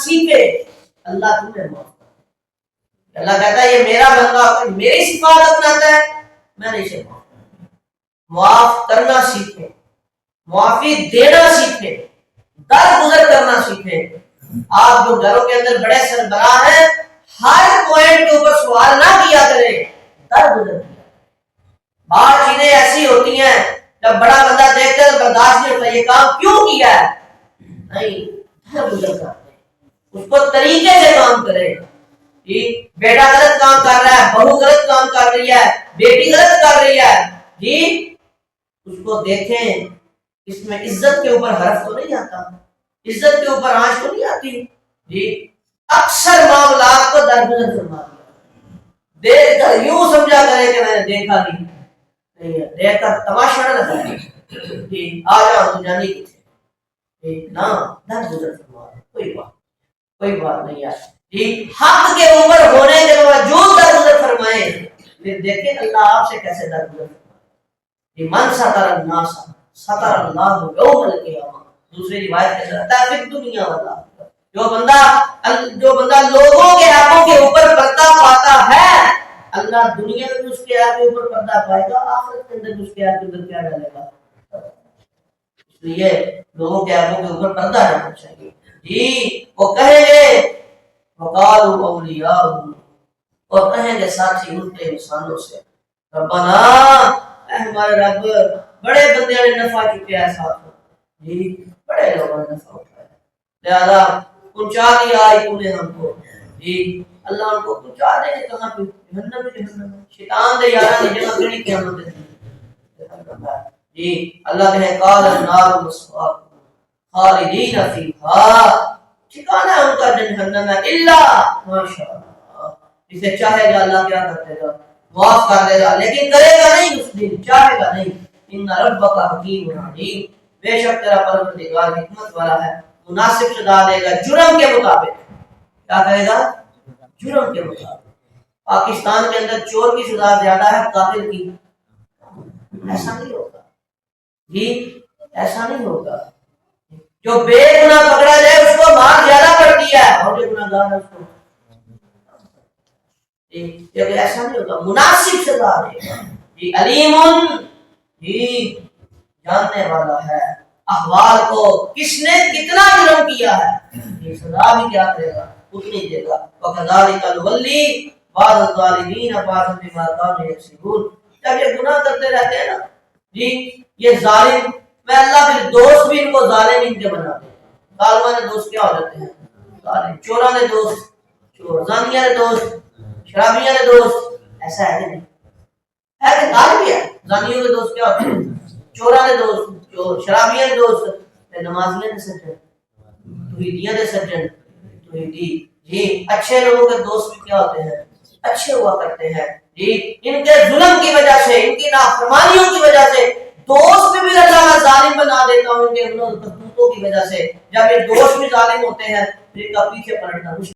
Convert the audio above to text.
سیکھے اللہ تمہیں معاف کر۔ اللہ کہتا ہے یہ میرا بندہ میری صفات اپناتا ہے میں نے اسے معاف کرنا سیکھے، معافی دینا سیکھے، درگزر کرنا سیکھے۔ آپ جو گھروں کے اندر بڑے سربراہ ہیں ہر پوائنٹ کے اوپر سوال نہ کیا کرے، درگزر کیا۔ بعض چیزیں ایسی ہوتی ہیں جب بڑا بندہ دیکھتے ہیں تو برداشت نہیں ہوتا یہ کام کیوں کیا ہے، نہیں درگزر کرتے اس کو طریقے سے کام کرے۔ جی بیٹا غلط کام کر رہا ہے، بہو غلط کام کر رہی ہے، بیٹی غلط کر رہی ہے، جی اس کو دیکھیں اس میں عزت کے اوپر حرف تو نہیں آتا، عزت کے اوپر آنچ تو نہیں آتی، جی اکثر معاملات کو درگزر فرما دیا، دیکھ کر یوں سمجھا کرے کہ میں نے دیکھا نہیں ہے، دیکھ کر تماشا نہ لگائے، جی آ جاؤ تو جانی کی تھے نا، درگزر فرما دیا، کوئی بات نہیں ہے، جی حق کے اوپر ہونے کے باوجود درگزر فرمائے، پھر دیکھیں اللہ آپ سے کیسے درگزر فرمائے۔ من ستر الناس ستر اللہ یوم القیامہ، دوسری روایت کے اندر آتا ہے پھر دنیا والا جو بندہ لوگوں کے حقوں کے اوپر پردہ پاتا ہے اللہ دنیا میں اس کے حق کے اوپر پردہ پائے گا، آخرت کے اندر اس کے حق کے اندر کیا ڈالے گا۔ اس لیے لوگوں کے حقوں کے اوپر پردہ رہنا چاہیے۔ جی وہ کہیں گے وقالوا اولیاء، اور کہیں گے ساتھی الٹے انسانوں سے ربنا اے ہمارے رب بڑے بندے نے نفع چکے ہیں ساتھ، جی بڑے لوگوں نے نفع اٹھایا لہذا پہنچا دیا نے ہم کو، جی اللہ ان کو پہنچا دے گے کہاں پہ، جہنم میں، شیطان دے یارا دی جگہ کڑی قیامت ہے۔ جی اللہ کہے قال النار مسواکم خالدین فیہا، ٹھکانہ ان کا جہنم ہے الا ماشاء اللہ، جسے چاہے گا اللہ کیا کر دے گا، معاف کر دے گا، لیکن کرے گا نہیں اس دن، چاہے گا نہیں۔ ان ربک حکیم علیم، بے شک تیرا پروردگار حکمت والا ہے، مناسب سزا دے گا جرم کے مطابق۔ کیا کہے گا؟ جرم کے مطابق۔ پاکستان کے اندر چور کی سزا زیادہ ہے قاتل کی، ایسا نہیں ہوگا، جی ایسا نہیں ہوگا۔ جو بے گناہ پکڑا جائے اس کو مار زیادہ پڑتی ہے، اور جو گناہ گار ہے اس کو ایسا نہیں ہوگا، مناسب سزا دے گا۔ جی علیم، جی جاننے والا ہے احوال کو، کس نے کتنا جرم کیا ہے، یہ سزا بھی کیا کرے گا اتنی دے گا۔ وَكَذَلِكَ نُوَلِّي بَعْضَ الظَّالِمِينَ بَعْضًا بِمَا كَانُوا يَكْسِبُونَ۔ جب یہ گناہ کرتے رہتے ہیں نا، جی یہ ظالم، میں اللہ کے دوست بھی ان کو ظالم ان کے بنا دے گا۔ ظالموں نے دوست کیا ہو جاتے ہیں ظالم، چوراں نے دوست چور، زانیاں نے دوست شرابیاں نے دوست، ایسا ہے نہیں ہے کہ غالب بھی ہے۔ زانیوں کے دوست کیا ہوتے ہیں، چوراں نے دوست چور، شرابیاں نے دوست، نمازیاں نے سجن، توحیدیاں نے سجن، توحیدی، جی اچھے لوگوں کے دوست بھی کیا ہوتے ہیں، اچھے ہوا کرتے ہیں۔ جی ان کے ظلم کی وجہ سے، ان کی نافرمانیوں کی وجہ سے دوست بھی اللہ میں ظالم بنا دیتا ہوں، ان کے کرتوتوں کی وجہ سے۔ جب یہ دوست بھی ظالم ہوتے ہیں پھر ان کا پیچھے پلٹنا